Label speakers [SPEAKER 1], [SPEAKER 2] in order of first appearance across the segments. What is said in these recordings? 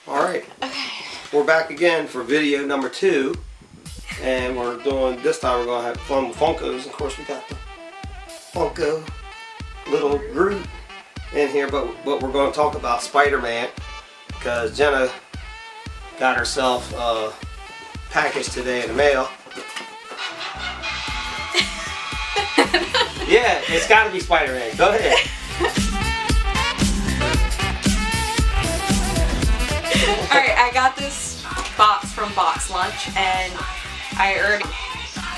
[SPEAKER 1] Alright, we're back again for video number 2. And we're doing, this time we're going to have fun with Funkos. Of course, we got the Funko little Groot in here, but we're going to talk about Spider-Man because Jenna got herself a package today in the mail. Yeah, it's got to be Spider-Man. Go ahead.
[SPEAKER 2] Alright, I got this box from BoxLunch and I already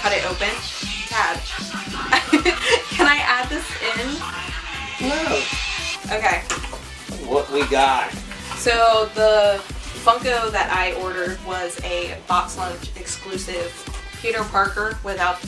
[SPEAKER 2] cut it open. Dad, can I add this in?
[SPEAKER 1] No.
[SPEAKER 2] Okay.
[SPEAKER 1] What we got?
[SPEAKER 2] So the Funko that I ordered was a BoxLunch exclusive Peter Parker without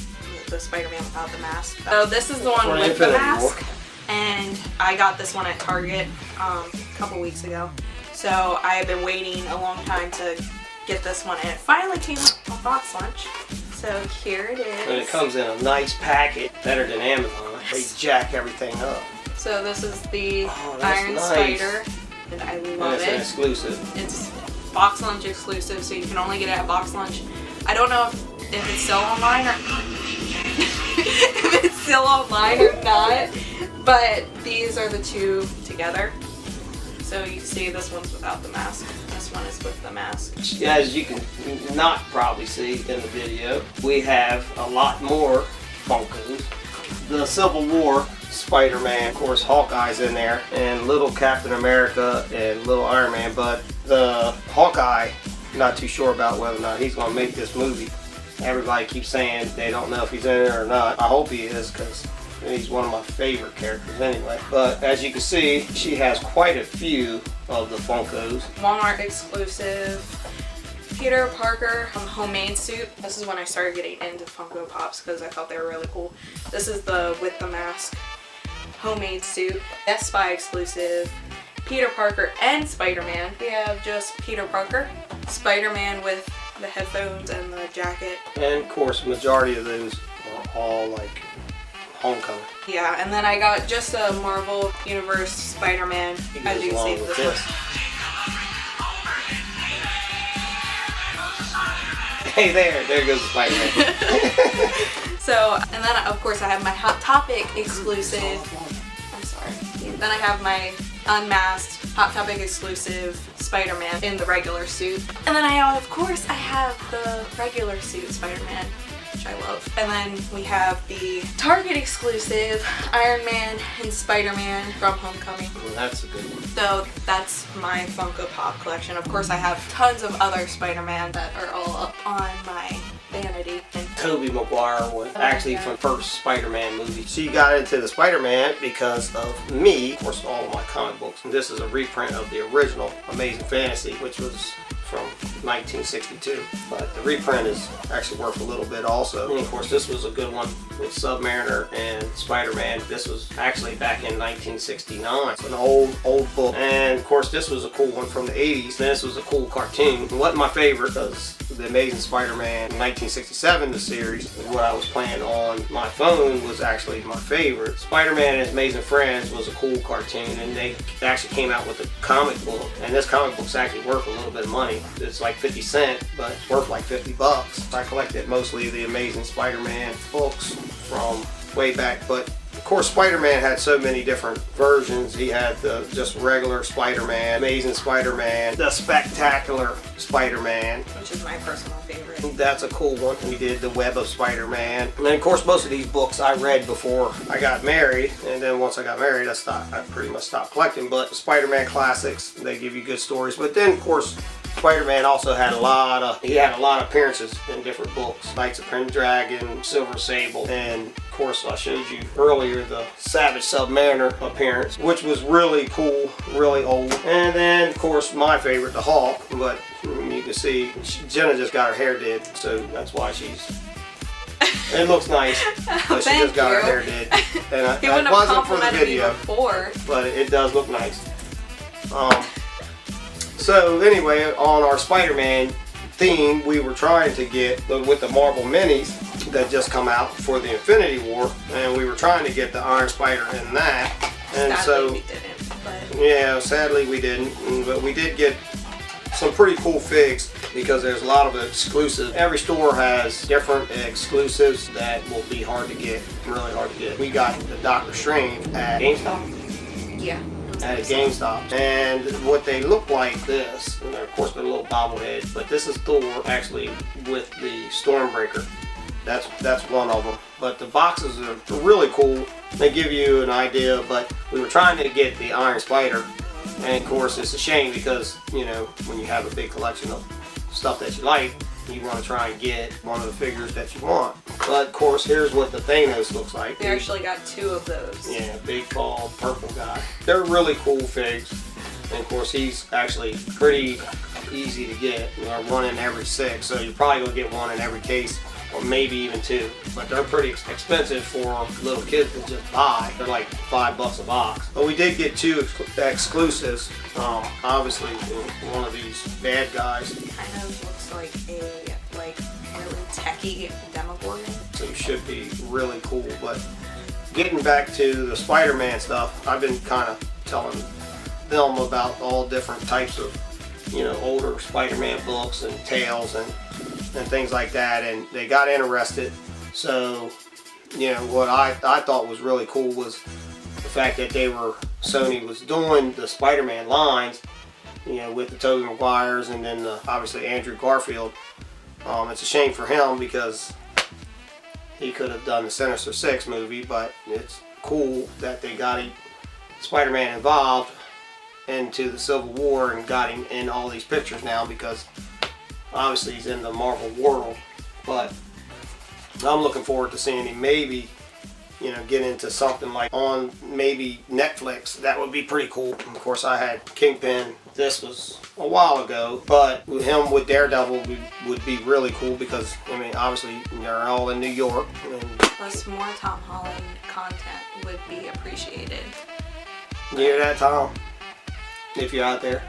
[SPEAKER 2] the Spider-Man without the mask. So this is the one with the mask, and I got this one at Target a couple weeks ago. So I have been waiting a long time to get this one, and it finally came up on BoxLunch. So here it is.
[SPEAKER 1] And it comes in a nice package, better than Amazon. They jack everything up.
[SPEAKER 2] So this is the Iron Spider, and I love it.
[SPEAKER 1] It's an exclusive.
[SPEAKER 2] It's BoxLunch exclusive, so you can only get it at BoxLunch. I don't know if it's still online or if it's still online or not, but these are the two together. So you see this one's without the mask. This one is with the mask.
[SPEAKER 1] As you can not probably see in the video, we have a lot more Funkos. The Civil War Spider-Man, of course Hawkeye's in there, and little Captain America and little Iron Man, but the Hawkeye, not too sure about whether or not he's going to make this movie. Everybody keeps saying they don't know if he's in it or not. I hope he is because he's one of my favorite characters anyway. But as you can see, she has quite a few of the Funkos.
[SPEAKER 2] Walmart exclusive Peter Parker homemade suit. This is when I started getting into Funko Pops because I thought they were really cool. This is the with the mask homemade suit. Best Spy exclusive Peter Parker and Spider-Man. We have just Peter Parker, Spider-Man with the headphones and the jacket.
[SPEAKER 1] And of course, majority of those are all like Homecoming.
[SPEAKER 2] Yeah, and then I got just a Marvel Universe Spider-Man, as you can see with this.
[SPEAKER 1] Hey there goes Spider-Man.
[SPEAKER 2] So, and then of course I have my Hot Topic exclusive, I'm sorry, then I have my unmasked Hot Topic exclusive Spider-Man in the regular suit. And then of course I have the regular suit Spider-Man, which I love. And then we have the Target exclusive Iron Man and Spider-Man from Homecoming.
[SPEAKER 1] Well, that's a good one.
[SPEAKER 2] So that's my Funko Pop collection. Of course I have tons of other Spider-Man that are all up on my vanity. And
[SPEAKER 1] Tobey Maguire one, actually from the first Spider-Man movie. She got into the Spider-Man because of me, of course all of my comic books. And this is a reprint of the original Amazing Fantasy, which was from 1962, but the reprint is actually worth a little bit also. And of course this was a good one with Submariner and Spider-Man. This was actually back in 1969. It's an old book. And of course this was a cool one from the 80s. This was a cool cartoon. It wasn't my favorite because the Amazing Spider-Man 1967, the series, what I was playing on my phone, was actually my favorite. Spider-Man and His Amazing Friends was a cool cartoon, and they actually came out with a comic book, and this comic book's actually worth a little bit of money. It's like 50 cents, but it's worth like $50. I collected mostly the Amazing Spider-Man books from way back, but of course Spider-Man had so many different versions. He had the just regular Spider-Man, Amazing Spider-Man, the Spectacular Spider-Man,
[SPEAKER 2] which is my personal favorite.
[SPEAKER 1] That's a cool one. We did the Web of Spider-Man. And then of course most of these books I read before I got married, and then once I got married I pretty much stopped collecting. But Spider-Man classics, they give you good stories. But then of course Spider-Man also had a lot of appearances in different books. Knights of Pendragon, Silver Sable, and of course I showed you earlier the Savage Submariner appearance, which was really cool, really old. And then of course my favorite, the Hulk, but you can see Jenna just got her hair did, so that's why it looks nice, but she just got her hair did. And that wasn't for the video, but it does look nice. So anyway, on our Spider-Man theme, we were trying to get with the Marvel minis that just come out for the Infinity War, and we were trying to get the Iron Spider in that. And
[SPEAKER 2] sadly,
[SPEAKER 1] so
[SPEAKER 2] we didn't, but
[SPEAKER 1] yeah, sadly we didn't, but we did get some pretty cool figs because there's a lot of exclusives. Every store has different exclusives that will be hard to get, really hard to get. We got the Doctor Strange at GameStop.
[SPEAKER 2] Yeah.
[SPEAKER 1] At a GameStop, and what they look like this, and of course they're little bobbleheads, but this is Thor actually with the Stormbreaker. That's one of them. But the boxes are really cool. They give you an idea, but we were trying to get the Iron Spider, and of course it's a shame because, you know, when you have a big collection of stuff that you like, you want to try and get one of the figures that you want. But of course, here's what the Thanos looks like.
[SPEAKER 2] We actually got 2 of those.
[SPEAKER 1] Yeah, big, tall, purple guy. They're really cool figs. And of course, he's actually pretty easy to get. You know, 1 in every 6, so you're probably going to get 1 in every case, or maybe even 2. But they're pretty expensive for little kids to just buy. They're like $5 a box. But we did get 2 exclusives. Obviously, one of these bad guys.
[SPEAKER 2] Kind of looks like a really techie Demogorgon.
[SPEAKER 1] So it should be really cool. But getting back to the Spider-Man stuff, I've been kind of telling them about all different types of, you know, older Spider-Man books and tales and things like that, and they got interested. So, you know, what I thought was really cool was the fact that Sony was doing the Spider-Man lines, you know, with the Tobey Maguires and then obviously Andrew Garfield. It's a shame for him because he could have done the Sinister Six movie, but it's cool that they got Spider-Man involved into the Civil War and got him in all these pictures now because obviously he's in the Marvel world. But I'm looking forward to seeing him maybe, you know, get into something like on maybe Netflix. That would be pretty cool. Of course, I had Kingpin. This was a while ago, but with him with Daredevil would be really cool because, I mean, obviously they're all in New York.
[SPEAKER 2] Plus more Tom Holland content would be appreciated.
[SPEAKER 1] You hear that, Tom? If you're out there.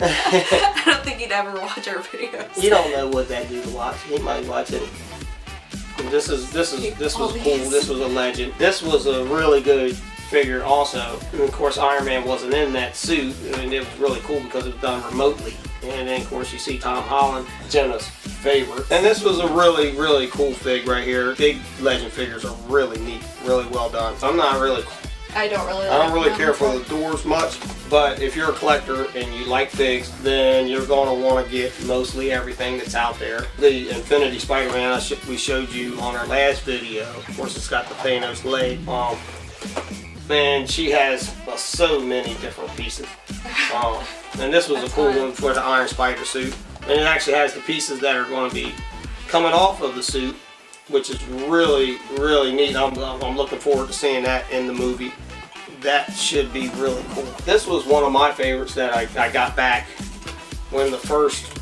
[SPEAKER 2] I don't think he'd ever watch our videos.
[SPEAKER 1] You don't know what that dude will watch. He might watch it. And this was cool. This was a legend. This was a really good figure also. And of course Iron Man wasn't in that suit, and it was really cool because it was done remotely. And then of course you see Tom Holland, Jenna's favorite. And this was a really, really cool fig right here. Big legend figures are really neat, really well done.
[SPEAKER 2] I don't really
[SPEAKER 1] care for the doors much, but if you're a collector and you like figs, then you're going to want to get mostly everything that's out there. The Infinity Spider-Man we showed you on our last video. Of course, it's got the Thanos leg. And she has so many different pieces. And this was a cool one for the Iron Spider suit. And it actually has the pieces that are going to be coming off of the suit, which is really, really neat. I'm looking forward to seeing that in the movie. That should be really cool. This was one of my favorites that I got back when the first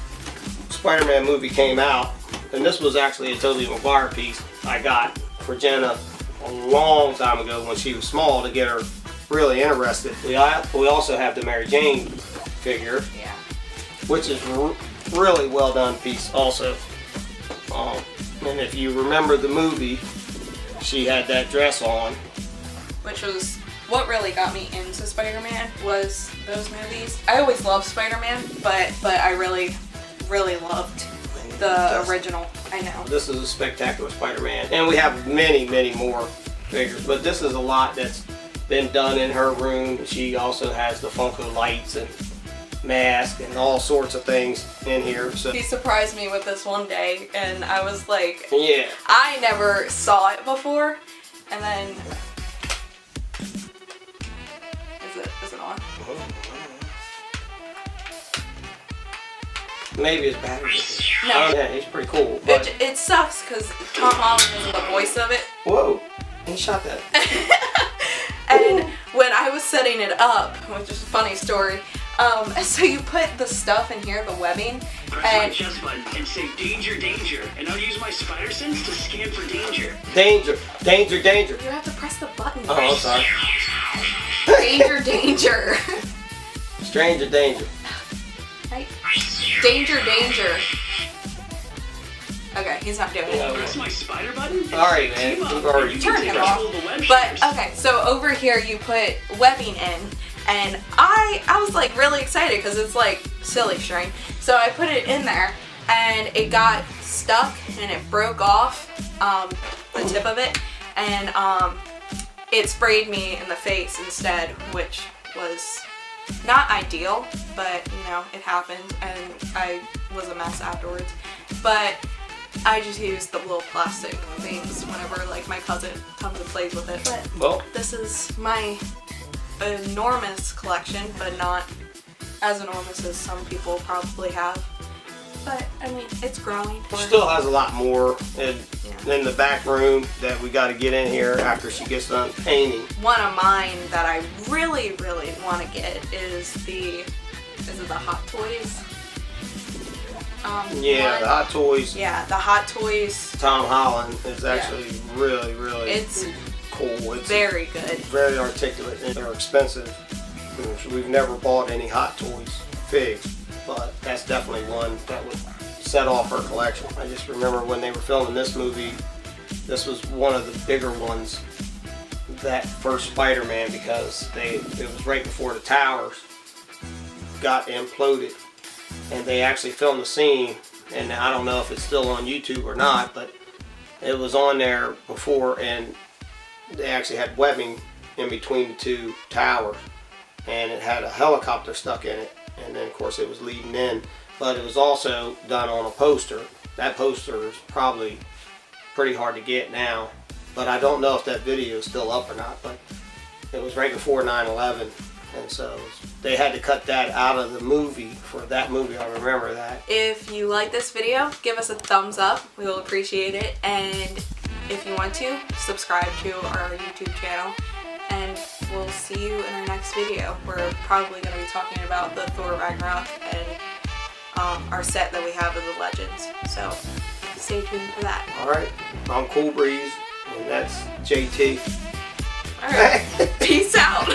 [SPEAKER 1] Spider-Man movie came out. And this was actually a Tobey Maguire piece I got for Jenna a long time ago when she was small to get her really interested. We also have the Mary Jane figure,
[SPEAKER 2] yeah,
[SPEAKER 1] which is really well done piece also. And if you remember the movie, she had that dress on.
[SPEAKER 2] Which was what really got me into Spider-Man, was those movies. I always loved Spider-Man, but I really, really loved the original. I know. This
[SPEAKER 1] is a spectacular Spider-Man. And we have many, many more figures, but this is a lot that's been done in her room. She also has the Funko lights and mask and all sorts of things in here. So
[SPEAKER 2] he surprised me with this one day, and I was like,
[SPEAKER 1] yeah,
[SPEAKER 2] I never saw it before. And then is it on?
[SPEAKER 1] Maybe it's battery.
[SPEAKER 2] No.
[SPEAKER 1] Yeah, he's pretty cool. But
[SPEAKER 2] it sucks because Tom Holland is the voice of it.
[SPEAKER 1] Whoa, he shot that.
[SPEAKER 2] And when I was setting it up, which is a funny story, so you put the stuff in here, the webbing,
[SPEAKER 3] press my chest button and say danger, danger, and I'll use my spider sense to scan for danger.
[SPEAKER 1] Danger, danger, danger.
[SPEAKER 2] You have to press the button.
[SPEAKER 1] Oh, I'm sorry.
[SPEAKER 2] Danger, danger.
[SPEAKER 1] Stranger danger.
[SPEAKER 2] Right? Danger, danger. Okay, he's not doing it.
[SPEAKER 3] Press my spider button.
[SPEAKER 1] Alright, man. We've already
[SPEAKER 2] turned him off. But okay, so over here you put webbing in, and I was like really excited because it's like silly string. So I put it in there and it got stuck and it broke off the tip of it, and it sprayed me in the face instead, which was not ideal, but you know, it happened and I was a mess afterwards. But I just use the little plastic things whenever like my cousin comes and plays with it. But
[SPEAKER 1] Well,
[SPEAKER 2] this is my enormous collection, but not as enormous as some people probably have. But I mean, it's growing.
[SPEAKER 1] she still has a lot more in the back room that we got to get in here after she gets done painting.
[SPEAKER 2] One of mine that I really, really want to get is it the Hot Toys?
[SPEAKER 1] Yeah,
[SPEAKER 2] one.
[SPEAKER 1] the Hot Toys.
[SPEAKER 2] Yeah, the Hot Toys.
[SPEAKER 1] Tom Holland is actually really, really
[SPEAKER 2] It's
[SPEAKER 1] cool. It's
[SPEAKER 2] very good.
[SPEAKER 1] very articulate, and they're expensive. We've never bought any Hot Toys figs, but that's definitely one that would set off her collection. I just remember when they were filming this movie, this was one of the bigger ones, that first Spider-Man, because it was right before the towers got imploded, and they actually filmed the scene, and I don't know if it's still on YouTube or not, but it was on there before, and they actually had webbing in between the two towers, and it had a helicopter stuck in it, and then of course it was leading in, but it was also done on a poster. That poster is probably pretty hard to get now, but I don't know if that video is still up or not, but it was right before 9/11, and so they had to cut that out of the movie for that movie. I remember that.
[SPEAKER 2] If you like this video, give us a thumbs up. We will appreciate it. And if you want to, subscribe to our YouTube channel. And we'll see you in our next video. We're probably going to be talking about the Thor Ragnarok and our set that we have of the Legends. So stay tuned for that.
[SPEAKER 1] Alright, I'm Cool Breeze, and that's JT.
[SPEAKER 2] Alright, peace out.